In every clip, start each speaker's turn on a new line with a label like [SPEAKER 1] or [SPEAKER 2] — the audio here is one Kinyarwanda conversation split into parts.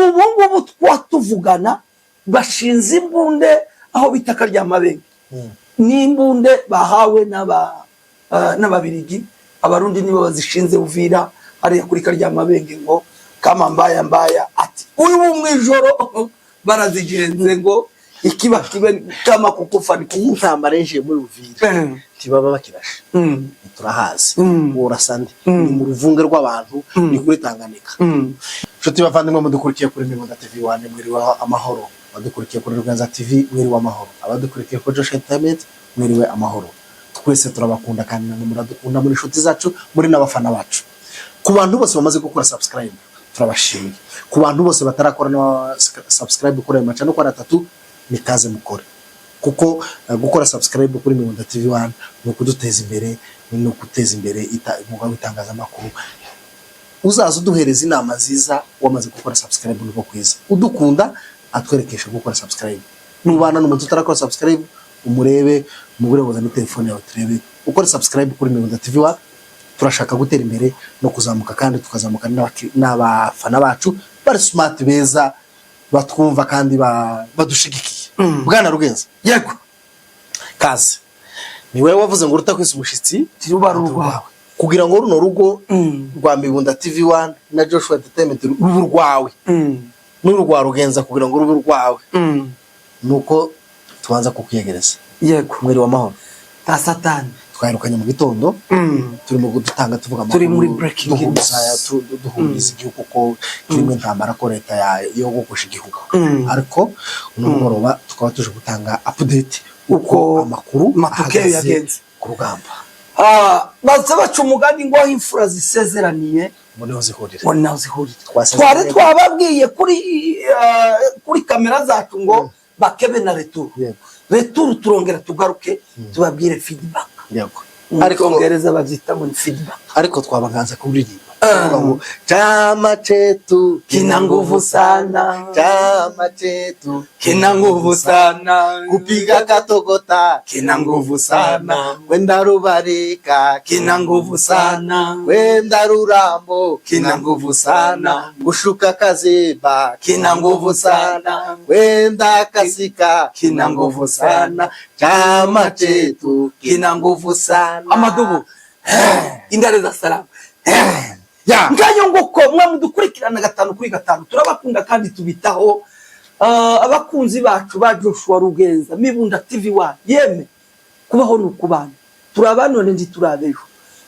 [SPEAKER 1] ubu ngubu twatuvugana bashinze imbunde aho bitaka rya Mabenge n'imbunde bahawe n'ababirigi abarundi nibo bazishinze Uvira ari kuri karya Mabenge ngo kama mbaya ati uyu mwijoro barazigenze ngo ikiba kibe kama kukufa
[SPEAKER 2] intambara yinjiye muri Uvira tibaba bakirashe turahazi urasande ni mu ruvunge rw'abantu ni kuri Tanganyika nshuti bavandimwe mudukurikiye kuri Mirimo TV 1 mwiriwe amahoro badukurikiye kuri Ruganza TV mwiriwe amahoro abadukurikiye kuri Josh Entertainment mwiriwe amahoro twese turabakunda kandi namwe muradukunda muri nshuti zacu muri n'abafana bacu ku bantu bose bamaze gukora subscribe turabashimiye ku bantu bose batarakora no subscribe kuri amacha no kwa 3 nikaze mukore kuko gukora subscribe kuri Mirimo TV 1 no kuduteza imbere no guteza imbere umugabo itangaza makuru uzaza uduhereza inama nziza wamaze gukora subscribe nuko kwiza udukunda atwerekesha gukora subscribe nubana n'umuntu utarakora subscribe umurebe mu burebuza ni telefone yawe turebe ukora subscribe kuri Mirimo TV 1 turashaka gutera imbere no kuzamuka kandi tukazamuka n'abafana bacu bari smart beza batwumva kandi badushigikiye bwana Rugenza
[SPEAKER 1] yego
[SPEAKER 2] kaze ni wewe wavuze ngo rutakwise umushitsi
[SPEAKER 1] tiruba rwawe
[SPEAKER 2] kugira ngo runo rugo rwa Mirimo TV 1 na Joshua Entertainment rubu rwawe n'urwa Rugenza kugira ngo rubu rwawe nuko tubanza kukuyegereza
[SPEAKER 1] yego
[SPEAKER 2] mwiri wa mahoro
[SPEAKER 1] ta satani
[SPEAKER 2] twahirukanye mu gitondo turimo gutanga tuvuga
[SPEAKER 1] turi muri breaking news
[SPEAKER 2] duhuriza igihugu ko kirimo intambara ko leta yo gukosha igihugu ariko uno mugoroba tukaba tuje gutanga update uko amakuru
[SPEAKER 1] matokeo yagenze
[SPEAKER 2] ku rugamba
[SPEAKER 1] baza baca umugani ngo aho imfura zisezeraniye
[SPEAKER 2] muneho zihurira
[SPEAKER 1] twari twababwiye kuri kamera zacu ngo bakebe na retour turongera tugaruke tubabwire feedback
[SPEAKER 2] yego
[SPEAKER 1] ariko ngereza bavyita ngo feedback
[SPEAKER 2] ariko twabanganza kuririmba chama chetu
[SPEAKER 1] kina nguvu sana,
[SPEAKER 2] chama chetu
[SPEAKER 1] kina nguvu sana,
[SPEAKER 2] kupiga katogota
[SPEAKER 1] kina nguvu sana,
[SPEAKER 2] wenda rubarika
[SPEAKER 1] kina nguvu sana,
[SPEAKER 2] wenda rurambo
[SPEAKER 1] kina nguvu sana,
[SPEAKER 2] gushuka kazeba
[SPEAKER 1] kina nguvu sana,
[SPEAKER 2] wenda kasika
[SPEAKER 1] kina nguvu sana,
[SPEAKER 2] chama chetu
[SPEAKER 1] kina nguvu sana. Amadubu indare za salamu
[SPEAKER 2] ya
[SPEAKER 1] ngayo nguko mwa mudukurikirana 5 kuri 5 turabakunda kandi tubitaho abakunzi bacu ba Joshua Rugenza Mirimo TV 1 yeme kubaho n'ukubana turabanone ndi turabejo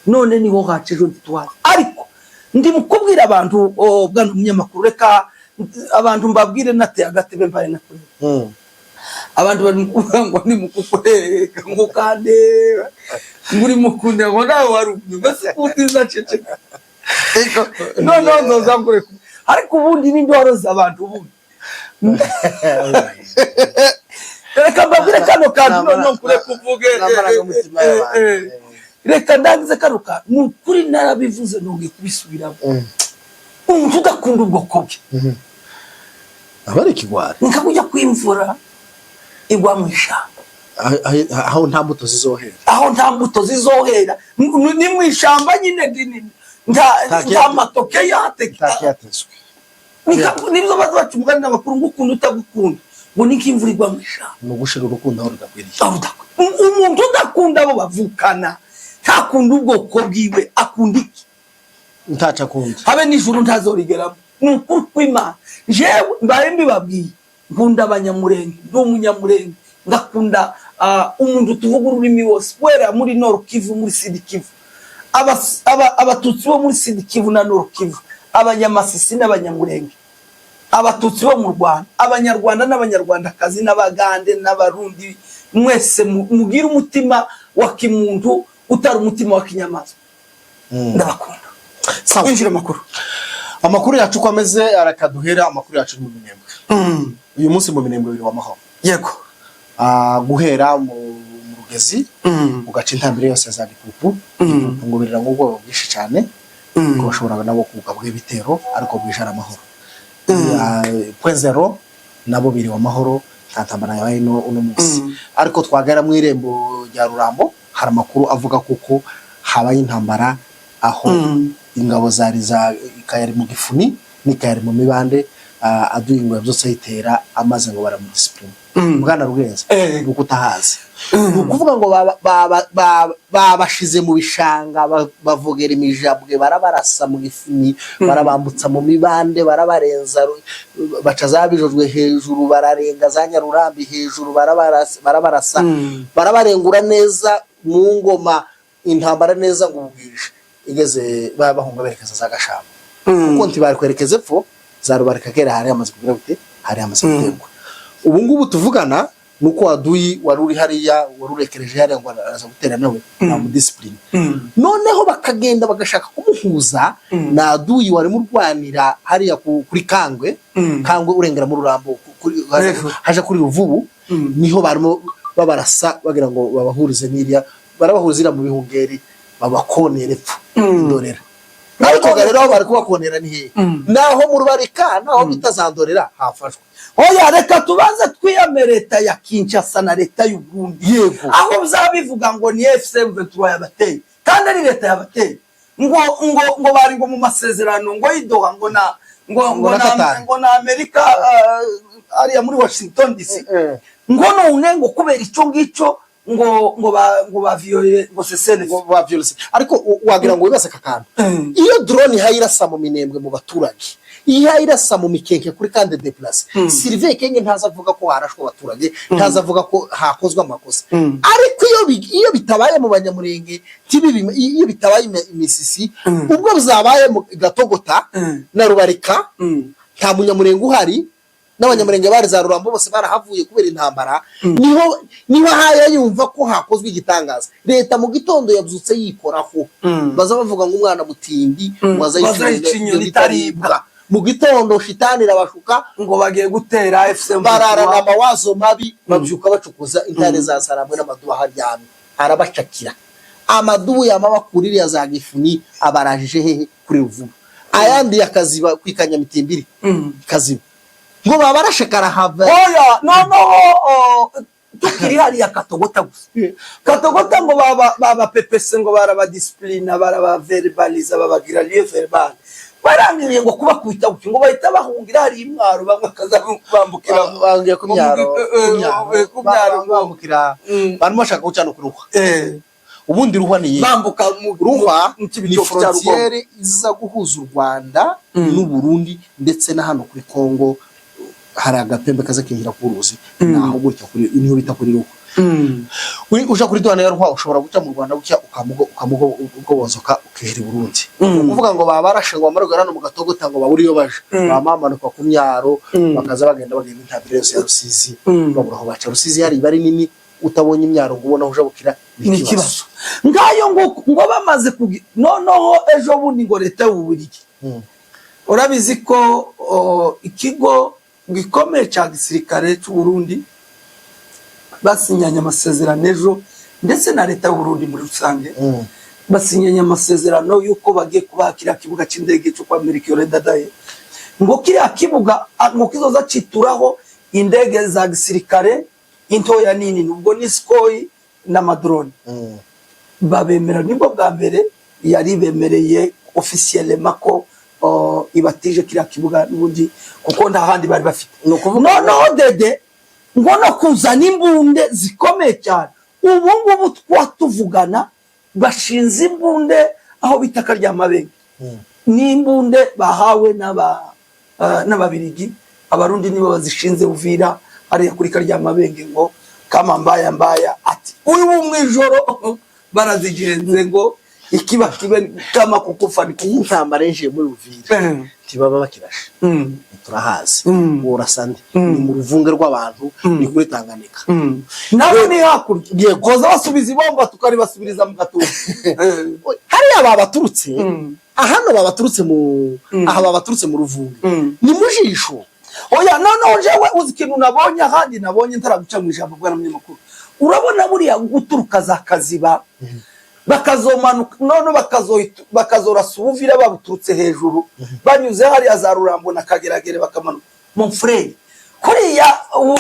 [SPEAKER 1] none niho hacejo nditwaza ariko ndi mukubwira abantu bwana umunyamakuru reka abantu mbabwire nate agatebe mpaye nakuri abantu bari mukuvuga ngo ni mukukureka ngo kande muri mukunde ngo nawe warumye base kutiza cece no zangure ariko ubundi nindi waroza abantu ubundi reka mbabwire kano kantu no kure kuvuge reka ndangize karuka nukuri narabivuze nonge kubisubiramo tudakunda ubwo koke
[SPEAKER 2] abari kigwara
[SPEAKER 1] nkakujya kwimvura igwa mwishamba
[SPEAKER 2] aho nta mbuto zizohera
[SPEAKER 1] ni mwishamba nyine dinini nta matoke
[SPEAKER 2] yatezwe
[SPEAKER 1] nibyo bazaca umugani n'abakuru ngukunda utagukunda ngo nikimvura igwa mwishamba
[SPEAKER 2] no gushira urukundo aho rudakwiriye
[SPEAKER 1] umuntu udakunda abo bavukana ntakunda ubwoko bwiwe akunda iki
[SPEAKER 2] ntaca kundi
[SPEAKER 1] habe nijuru ntazorigeramo n'ukuri kw'Imana jewe mbaye mbibabwiye nkunda abanyamurenge n'umunyamurenge ngakunda umuntu tuvuga ururimi wose wera muri Nord Kivu muri Sud Kivu abatutsi bo muri Sud Kivu na Nord Kivu abanyamasisi n'abanyamurenge abatutsi bo mu Rwanda abanyarwanda n'abanyarwandakazi n'abagande n'abarundi mwese mugira umutima wa kimuntu utari umutima wa kinyamaswa ndabakunda injira
[SPEAKER 2] amakuru yacu kwameze arakaduhera amakuru yacu mu Minembwe uyu munsi mu Minembwe biri wa mahoro
[SPEAKER 1] yego
[SPEAKER 2] guhera mu Rugezi ugaca intambire yose za Gikupu ngo birira ngo ubwo bwishi cyane ko bashobora nabo kugabwa ibitero ariko bwishara amahoro point zero nabo biri wa mahoro tatambana yabaye no uno munsi ariko twagara mu irembo rya Rurambo hari amakuru avuga kuko habaye intambara aho ingabo zari za ikayari mu Gifuni nikari mu mibande aduye ngo byose yitera amaze ngo baramudiscipline bwana Rugenza nuko utahazi nukuvuga ngo babashize mu bishanga bavogera imijabwe barabarasa mu gifuni barabambutsa mu mibande barabarenza baca zabijojwe hejuru bararenga za Nyarurambi hejuru barabarasa barabarengura neza mu ngoma intambara neza ngo ubwije igeze bahunga berekeza za Gashamba kuko ntibari kwerekeza epfo zarubarika kera hari amaze kugira bite hari amaze gutegwa ubu ngubu tuvugana nuko aduyi waruri hariya warurekereje hariya ngo araza gutera nawe mu discipline noneho bakagenda bagashaka kumuhuza na aduyi wari murwanira hariya kuri Kangwe urengera mu Rurambo haje kuri Ruvubu niho barimo babarasa bagira ngo babahurize n'iriya barabahuzira mu bihungeri babakonera epfo ndorera ariko rero bari kubakonera ni he naho mu Rubarika naho bitazandorera hafashwe oya reka tubanze twiyame leta ya Kinshasa na leta y'u Burundi yego aho bizabivuga ngo ni FC23 yabateye kandi ari leta yabateye ngo bari ngo mu masezerano ngo yidoha ngo na Amerika ariya muri Washington DC ngo none ngo kubera ico ngico ngo baviole ngo sesene ngo baviole ariko wagira ngo wibase kakana iyo drone hayirasa mu minembwe mu baturage ihayirasa mu mikenke kuri kandi deplace Sylvain Kenge ntazavuga ko harashwe abaturage ntazavuga ko hakozwe amakosa ariko iyo bitabaye mu banyamurenge iyo bitabaye imisisi ubwo bizabaye mu Gatogota na Rubarika nta munyamurenge uhari n'abanyamurenge bari za Rurambo bose barahavuye kubera intambara niho haya yumva ko hakozwe igitangaza leta mu gitondo yabyutse yikoraho baza bavuga ngo umwana mutindi
[SPEAKER 1] wazayicinyo itaribwa
[SPEAKER 2] mu gitondo shitani rabashuka
[SPEAKER 1] ngo bagiye gutera FC
[SPEAKER 2] bararana amawazo mabi babyuka bacukuza intare za Sarambwe n'amaduba haryamye arabacakira amadubu yamabakuriri ya za Gifuni abarajije hehe kuri Ruvubu ayandi yakaziba kwikanya mitimbiri kaziba ngo babarashekara hava
[SPEAKER 1] oya tukiri hali ya Katogota gusa Katogota ngo baba pepese ngo baraba discipline baraba verbaliza babagira lieu verbal barangiriye ngo kuba kwita ngo bahita bahungira hari imwaro bamwe kaza bambukira
[SPEAKER 2] bangiye ku myaro bambukira barimo shaka gucana kuruha ubundi ruhwa ni
[SPEAKER 1] bambuka
[SPEAKER 2] ruhwa ni frontiere iza guhuza u Rwanda n'u Burundi ndetse na hano kuri Kongo hari agapembe kaza kinjira ku ruzi naho gutya kuri niho bita kuri ruhwa uja kuri douane ya ruhwa ushobora guca mu Rwanda gucya ukamugo bozoka ukihera Burundi kuvuga ngo babarashe ngo amarugara mu Gatogota ngo baburiyo baje bamamanuka ku myaro bakaza bagenda intabire yose ya Rusizi baburaho baca Rusizi hari bari nini utabonye imyaro ngo ubona ujabukira
[SPEAKER 1] n'ikibazo ngayo ngo bamaze noneho ejo bundi ngo leta y'Ububiligi urabizi ko ikigo gikomeye cya gisirikare cy'u Burundi basinyanye amasezerano ejo ndetse na leta y'u Burundi muri rusange basinyanye amasezerano yuko bagiye kubakira kibuga cy'indege cyo kwa Melchior Ndadaye ngo kiriya kibuga ngo kizoza cituraho indege za gisirikare intoya nini nubwo ni Sukhoi n'amadrone babemera nibwo bwa mbere yari bemereye officiellement ko ibatije kiriya kibuga n'ubundi kuko nta handi bari bafite noneho dede ngo no kuzana imbunde zikomeye cyane ubu ngubu twatuvugana bashinze imbunde aho bitaka rya Mabenge n'imbunde bahawe n'ababirigi abarundi nibo bazishinze Uvira ariya kuri karya Mabenge ngo kama mbaya ati uyu mwijoro barazigenze ngo ikiba kama kukufani
[SPEAKER 2] intambara nje muri Uvira tibaba bakirashe turahazi urasande ni mu ruvunge rw'abantu ni kuri Tanganyika
[SPEAKER 1] nawe ni hakurya koza basubiza ibomba tukari basubiriza mu gatuza
[SPEAKER 2] hari ababaturutse ahano babaturutse mu ruvunge ni mujisho
[SPEAKER 1] oya noneho jewe uzi ikintu nabonye ahandi nabonye ntaraguca mu ijambo bwa n'umunyamakuru urabona buriya guturuka za Kaziba bakazomanuka none bakazorasa Uvira babuturutse hejuru banyuze hariya za Rurambo na Kageragere bakamanuka mon frère kuriya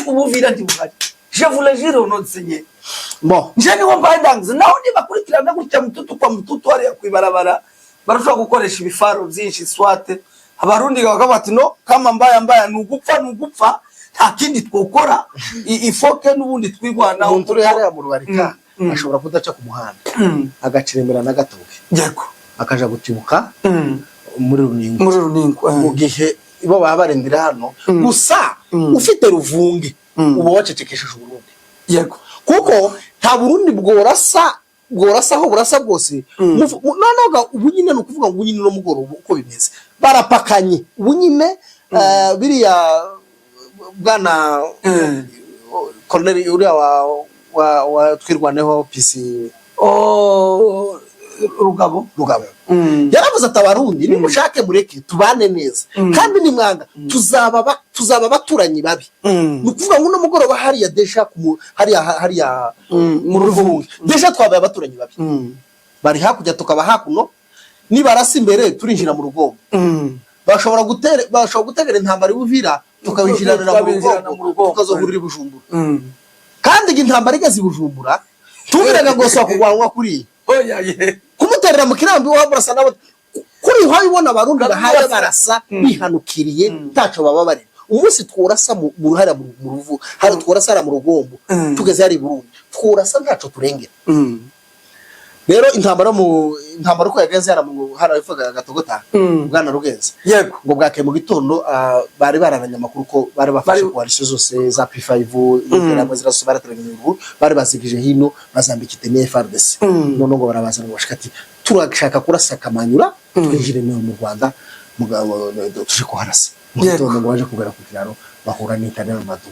[SPEAKER 1] Uvira ndi buhari je voulais dire on enseigner
[SPEAKER 2] bon
[SPEAKER 1] je ni wumva ndangiza naho ndi bakurikirana gutya mututu kwa mututu hariya kwibarabara barashobora gukoresha ibifaro byinshi swate abarundi bakavuga bati no kama mbaya nugupfa nta kindi twokora ifoke n'ubundi twigwanaho.
[SPEAKER 2] umuntu uri hariya mu Rubarika ashobora kudaca ku muhanda agaciremera na gatoke
[SPEAKER 1] yego
[SPEAKER 2] akaja gutibuka muri Runingo mu gihe ibo baba barendera hano gusa ufite ruvunge uba wacecekesheje Burundi
[SPEAKER 1] yego
[SPEAKER 2] kuko nta Burundi bworasa aho burasa bwose nonoga ubunyine no kuvuga ngo ubunyine no mugoroba uko bimeze barapakanye ubunyine biriya bwana Colonel uriya wa twirwaneho PC
[SPEAKER 1] Rugabo
[SPEAKER 2] yaravuze ati abarundi nimushake mureke tubane neza kandi nimwanga tuzaba baturanyi babi nukuvuga ngo no mugoroba hariya desha hariya mu ruvunge desha twabaye abaturanyi babi bari hakujya tukaba hakuno nibarasa imbere turinjira mu rugombo bashobora gutegera intambara y'Uvira tukabinjirana mu rugombo tukazohurira i Bujumbura kandi intambara igeze i Bujumbura tubiraga gose kugwanwa kuri kumuterera mu kirambi waburasa nabo kuri ho ibona abarundi bahaye barasa bihanukiriye taco bababarira umunsi tworasa mu ruhara mu ruvu hari tworasa mu rugombo tugeze hari Burundi tworasa ntaco turengera rero intambara uko yageze harabivuga gatogota bwana Rugenza
[SPEAKER 1] yego
[SPEAKER 2] ngo bwake mu gitondo bari bararanya makuru ko bari bafashe coalition zose za P5 n'iterambwe zirasubara teranyuru bari bazigije hino bazambikite ne FARDC none ngo barabaza ngo bashikati turashaka kurasa Kamanyura twinjire mu Rwanda mugabo tuje kuharasa mu gitondo ngo baje kugera ku kiraro bahura n'intare n'amadu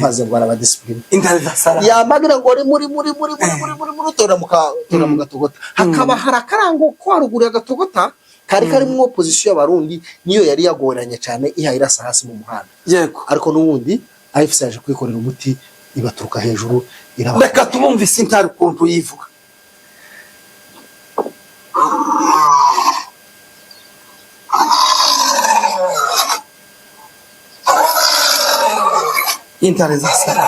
[SPEAKER 2] maze ngo baraba discipline
[SPEAKER 1] intare zasara
[SPEAKER 2] yamagira ngo muri tora mu gatogota hakaba harakarango ko haruguru ya gatogota kari mu opposition y'abarundi niyo yari yagoranye cyane ihayirasa hasi mu muhanda
[SPEAKER 1] yego
[SPEAKER 2] ariko n'ubundi AFC yaje kwikorera umuti ibaturuka hejuru
[SPEAKER 1] reka tubumvise intare ukuntu yivuga intare zasara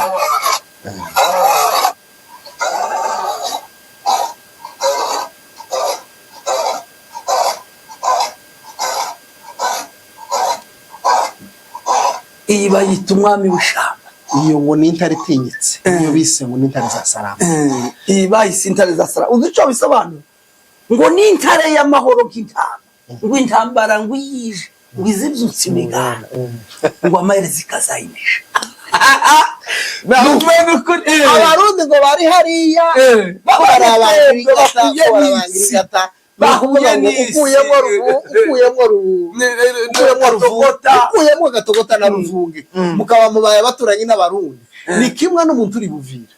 [SPEAKER 1] iyi bayita umwami w'ishamba
[SPEAKER 2] iyo ngo ni intare itinyitse iyo bise ngo ni intare za Salama
[SPEAKER 1] iyi bayise intare za Salama uzi ico bisobanura ngo ni intare y'amahoro nk'intama ngo intambara ngo yije ngo izibyutse imigana ngo amaherezo ikazayinisha
[SPEAKER 2] abarundi ngo bari hariya ukuyemo gatogota na ruvunge mukaba mubaye baturanyi n'abarundi ni kimwe n'umuntu uri Buvira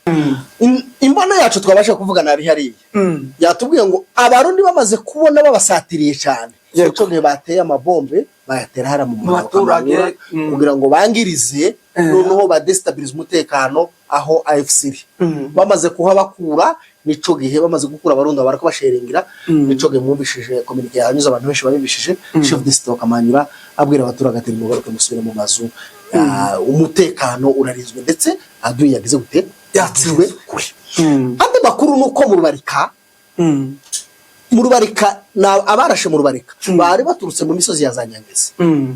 [SPEAKER 2] imbono yacu twabasha kuvugana ari hariya yatubwiye ngo abarundi bamaze kubona babasatiriye cyane cyo gihe bateye amabombe bayatera hara mu baturage kugira ngo bangirize noneho badestabilize umutekano aho AFC bamaze kuhabakura nico gihe bamaze gukura abarundi barako basherengira nico gihe mwumvishije communique yanyuze abantu benshi babibishije chef de stock Kamanyura abwira abaturage ati mugaruke musubire mu mazu umutekano urarizwe ndetse aduye yagize gute yatswe kuri andi makuru nuko mu Rubarika abarashe mu Rubarika bari baturutse mu misozi ya Zanyangezi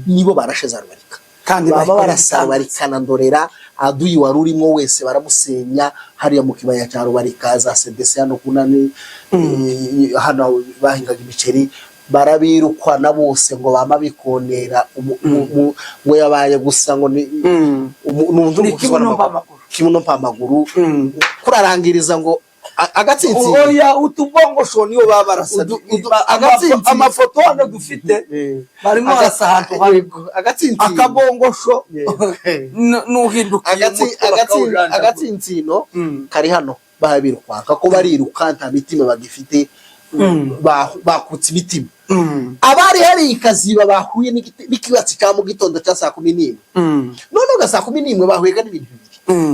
[SPEAKER 2] nibo barashe za Rubarika kandi baba barasabarikana ndorera aduyi warurimo wese baramusenya hariya mu kibaya cya Rubarika za CDC hano kunani hano bahingaga imiceri barabirukwa na bose ngo bama bikonera ngo yabaye gusa ngo ni umuntu kimuno mpamaguru kurarangiriza ngo agatsinzi
[SPEAKER 1] oya utubongosho niyo babarasa amafoto hano dufite barimo arasahantu
[SPEAKER 2] agatsinzi
[SPEAKER 1] akabongosho nuhindukiye
[SPEAKER 2] agatsinzino kari hano babirukwa ko bariruka nta mitima bagifite bakutse imitima abari hari ikaziba bahuye n'ikibatsi cya mu gitondo cya 11 none ga 11 bahuyega n'ibintu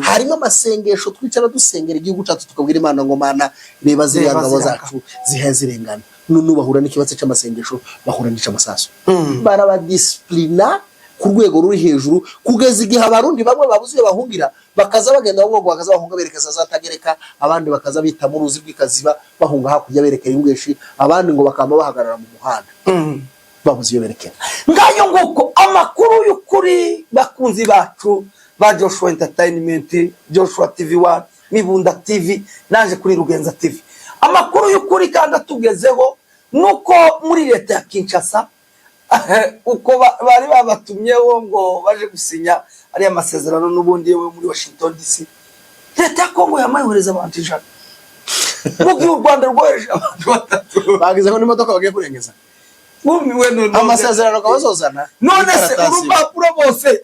[SPEAKER 2] harimo amasengesho twicara dusengera igihugu cyacu tukabwira Imana ngo Mana reba ziriya ngabo zacu zihezirengana none bahura n'ikibatsi cy'amasengesho bahura n'icamasaso baraba disciplina ku rwego ruri hejuru kugeza igihe abarundi bamwe babuze bahungira bakaza bagenda ngo bakaza bahunga berekeza zatagereka abandi bakaza bita mu ruzi rw'ikaziba bahunga hakurya berekera ingweshi abandi ngo bakamba bahagarara mu muhanda babuze iyo berekera.
[SPEAKER 1] Ngayo nguko amakuru y'ukuri bakunzi bacu ba Joshua Entertainment, Joshua TV1, Mibunda TV, naje kuri Rugenza TV. Amakuru y'ukuri kandi atugezeho nuko muri leta ya Kinshasa uko bari babatumyeho ngo baje gusinya ari amasezerano n'ubundi yewe muri Washington DC. Leta ya Kongo yamayohereza abantu ijana. Mugihe u Rwanda rwohereje abantu batatu.
[SPEAKER 2] Bagizeho n'imodoka bagiye kurengeza.
[SPEAKER 1] Bumiwe none
[SPEAKER 2] amasezerano kabazozana.
[SPEAKER 1] None se urupapuro bose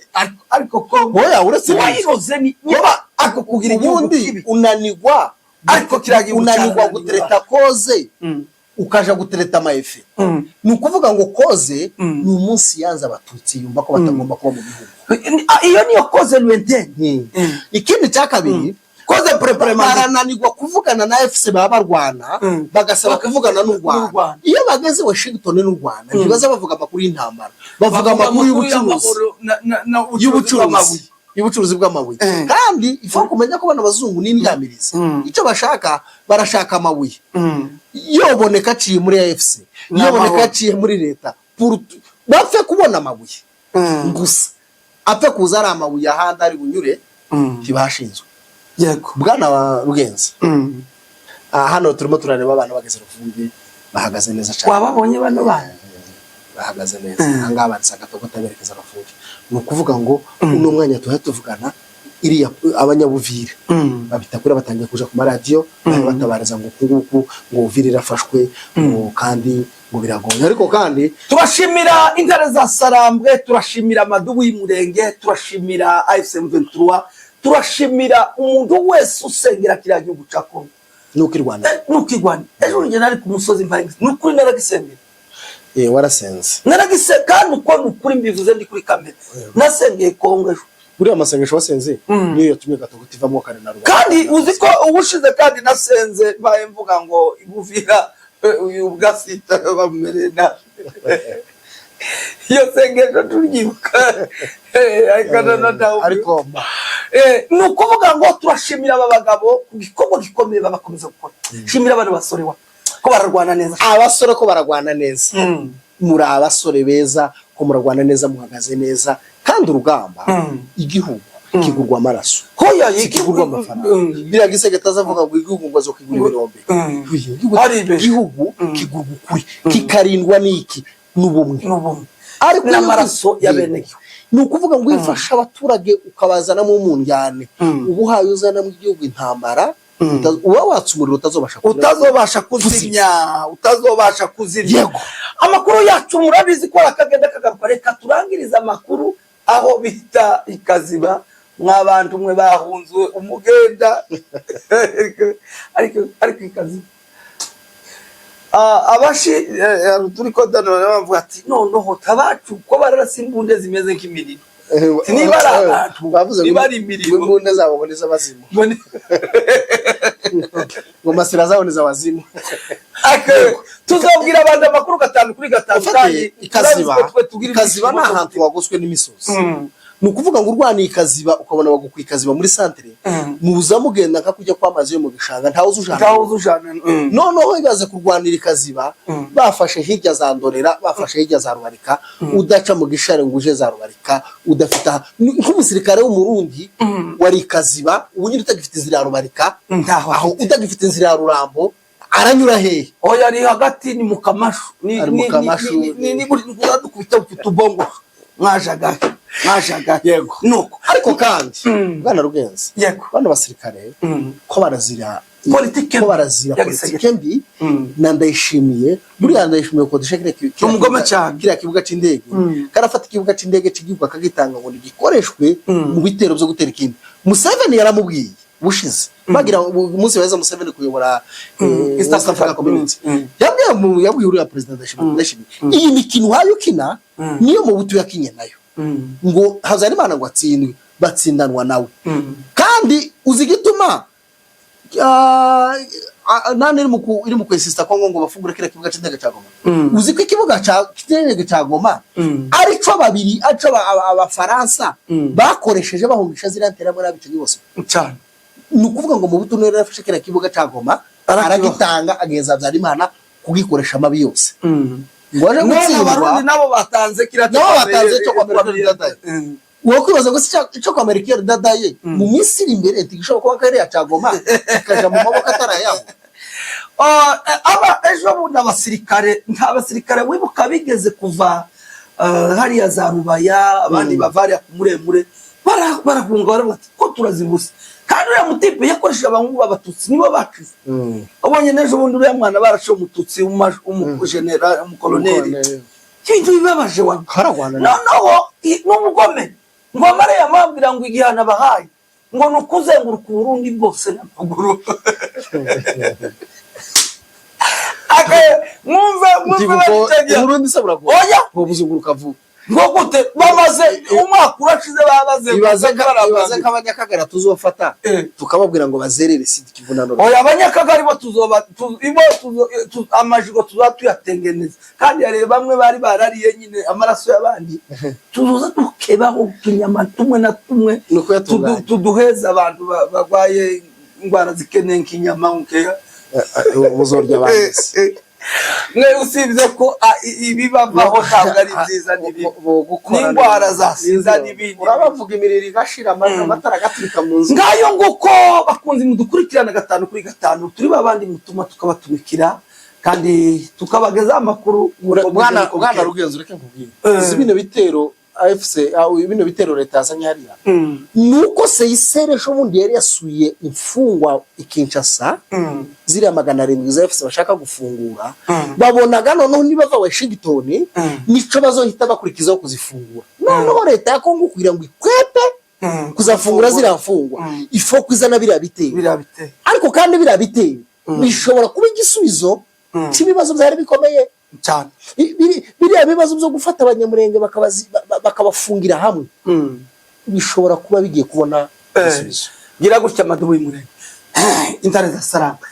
[SPEAKER 1] ariko Kongo.
[SPEAKER 2] Oya uretse
[SPEAKER 1] wayiroze ni niba ako kugira igihugu kibi.
[SPEAKER 2] Unanigwa
[SPEAKER 1] ariko kiragiye
[SPEAKER 2] unanigwa gutereta koze. Ukaja gutereta amaefe. Ni ukuvuga ngo koze ni umunsi yanze abatutsi yumva ko batagomba kuba mu bihugu.
[SPEAKER 1] Iyo niyo koze Lwentene.
[SPEAKER 2] Ikindi cya kabiri koze barananigwa kuvugana na FC baba barwana bagasaba kuvugana n'u Rwanda. Iyo bageze Washington n'u Rwanda ntibaza bavuga amakuru y'intambara, bavuga amakuru y'ubucuruzi bw'amabuye. Kandi ifa kumenya ko bana bazungu n'indyamiriza icyo bashaka barashaka amabuye. Yoboneka ciye muri AFC, yoboneka ciye muri leta bapfe kubona amabuye gusa apfe kuza ari amabuye ahandi ari bunyure kibashinzwe.
[SPEAKER 1] Yego
[SPEAKER 2] bwana wa Rugenza. Hano turimo turareba abana bageze Ruvumbi bahagaze neza cyane.
[SPEAKER 1] Wababonye bano bana
[SPEAKER 2] bahagaze neza angaba nsagato kutaberekeza Ruvumbi. Nukuvuga ngo uno mwanya tuhatuvugana iri abanyabuvira babita kuri batangiye kuja ku radio batabariza ngo kunguku ngo uvira irafashwe ngo kandi ngo biragoye. Ariko kandi
[SPEAKER 1] turashimira intare za Sarambwe, turashimira Madubu y'Umurenge, turashimira AFC 23, turashimira umuntu wese usengera kiriya gihugu cya Kongo
[SPEAKER 2] nukirwana.
[SPEAKER 1] Ejo njye nari ku musozi Mpangi nukuri naragisengera.
[SPEAKER 2] Warasenze
[SPEAKER 1] kandi uko nukuri mbivuze ndi kuri kamera nasengeye Kongo ejo.
[SPEAKER 2] Buri amasengesho wasenze niyo yatumye gatogotivamo kare na Rwanda.
[SPEAKER 1] Kandi uziko ubushize kandi nasenze baye mvuga ngo ibuvira uyu bwasita bamerena. Yo sengesho turyibuka
[SPEAKER 2] ariko
[SPEAKER 1] nukuvuga ngo turashimira aba bagabo gikombo gikomeye babakomeza gukora. Shimira abantu basore wa ko bararwana neza.
[SPEAKER 2] Abasore ko baragwana neza. Muri abasore beza ko muragwana neza muhagaze neza kandi urugamba igihugu kigurwa amaraso.
[SPEAKER 1] Hoya
[SPEAKER 2] kigurwa amafaranga. Biragisegeta zavuga ngo igihugu ngo zo kigura ibirombe. Igihugu kigurwa ukuri kikarindwa niki n'ubumwe. Ariko
[SPEAKER 1] n'amaraso yabeneye.
[SPEAKER 2] Nukuvuga ngo ifasha abaturage ukabazana mu munjyane. Ubuhaye uzana mu gihugu intambara uba watsumuriro utazobasha kuzimya. Amakuru yacu murabizi ko akagenda kagaruka. Reka turangiriza amakuru aho bita ikaziba mwabantu mwe bahunzwe umugenda ariko ikaziba abashi turi ko dano bavuga ati noneho tabacu ko bararasa imbunde zimeze nk'imiriro. Niba ari abantu bavuze
[SPEAKER 1] niba ari imiriro
[SPEAKER 2] imbunde zabo boneza bazimu ngo masira zaboneza abazimu.
[SPEAKER 1] Tuzabwira abantu amakuru gatanu kuri gatanu kandi
[SPEAKER 2] ikaziba na ahantu wagoswe n'imisozi. Nukuvuga ngo urwani ikaziba ukabona bagukwi ikaziba muri centre muza mugenda nka kujya kwamazi yo mu gishanga ntawo uzujana. Noneho igaze kurwanira ikaziba bafashe hirya za Ndorera, bafashe hirya za Rubarika, udaca mu gishare ngo uje za Rubarika udafita nk'umusirikare w'umurundi wari ikaziba ubunyine utagifite inzira ya Rubarika aho utagifite inzira ya Rurambo aranyura hehe.
[SPEAKER 1] Oya ari hagati ni mukamashu ni dukubita utubongo mwajaga
[SPEAKER 2] yego
[SPEAKER 1] nuko.
[SPEAKER 2] Ariko kandi bwana Rugenza
[SPEAKER 1] yego
[SPEAKER 2] bana basirikare ko barazira politike mbi na ndayishimiye buriya ndayishimiye ko dushekere
[SPEAKER 1] umugoma cyane
[SPEAKER 2] kiriya kibuga c'indege karafata ikibuga c'indege cy'igihugu akagitanga ngo gikoreshwe mu bitero byo gutera ikindi. Museveni yaramubwiye bushize bagira umunsi weza Museveni kuyobora East Africa Community yabwiye uriya president ndashimye iyi mikino hayo kina niyo mu butu yakinye nayo ngo Hazarimana ngo atsindwe batsindanwa nawe. Kandi uzigituma nane iri mu kwesista Kongo ngo bafungura kira kibuga c'indege ca Goma. Uzi ko ikibuga c'indege ca Goma arico babiri aco abafaransa bakoresheje bahungisha zirantera muri abice bose
[SPEAKER 1] cyane.
[SPEAKER 2] Nukuvuga ngo mu butu nere rafashe kira kibuga ca Goma aragitanga ageza Hazarimana kugikoresha amabi yose. ngo aje
[SPEAKER 1] none
[SPEAKER 2] gutsindwa
[SPEAKER 1] abarundi nabo batanze
[SPEAKER 2] nabo batanze cyo kwa Melchior Ndadaye wakwibaza ko cyo kwa Melchior Ndadaye mu minsi iri imbere tigishobora kuba kare yacagoma ikaja mu maboko atarayabo.
[SPEAKER 1] Ejo bundi nta basirikare wibuka bigeze kuva hariya za Rubaya abandi bavariya ku muremure barahunga baravuga ko turazibuse kandi uriya mutipe yakoresheje abahungu b'abatutsi nibo bakize. Abonye n'ejo bundi uriya mwana barashe umututsi umujenerali umukoloneli ibintu bibabaje wa noneho n'umugome ngo amare yamabwira ngo igihana bahaye ngo nukuzenguruka Burundi bwose n'amaguru mwumve
[SPEAKER 2] Burundi se buragoye
[SPEAKER 1] oya
[SPEAKER 2] ngo buzunguruka vuba
[SPEAKER 1] ngo gute bamaze umwaka urashize babaze
[SPEAKER 2] ibaze k'abanyakagara tuzofata tukababwira ngo bazerere Sud Kivu na Nord.
[SPEAKER 1] Oya abanyakagari bo tuzoba amajigo tuzatuyatengeneza kandi yare bamwe bari barariye nyine amaraso y'abandi tuzoza tukebaho tunyama tumwe na tumwe tuduheza abantu bagwaye ingwara zikeneye nk'inyama unkeya
[SPEAKER 2] muzorya abandi
[SPEAKER 1] mwe usibye ko ibibavaho ntabwo ari byiza n'indwara zasinza n'ibindi
[SPEAKER 2] urabavuga imirire igashira amatara agaturika mu nzu
[SPEAKER 1] ngayo nguko bakunze mudukurikirana 5 kuri 5 turi babandi mutuma tukabatumikira kandi tukabageza amakuru.
[SPEAKER 2] Mwana rugenzo reke nkubwire bino bitero AFC bino bitero leta yazanye hariya nuko Seyisere sho bundi yari yasuye imfungwa ikinshasa ziriya 700 za AFC bashaka gufungura babonaga noneho niba va Washington nico bazohita bakurikizaho kuzifungura noneho leta ya Kongo kugira ngo ikwepe kuzafungura ziriya mfungwa ifo kwizana biriya bitero ariko kandi biriya bitero bishobora kuba igisubizo cy'ibibazo byari bikomeye cyane biriya bibazo byo gufata abanyamurenge bakabafungira hamwe bishobora kuba bigiye kubona igisubizo
[SPEAKER 1] gira gutya madubu y'umurenge intare za saranga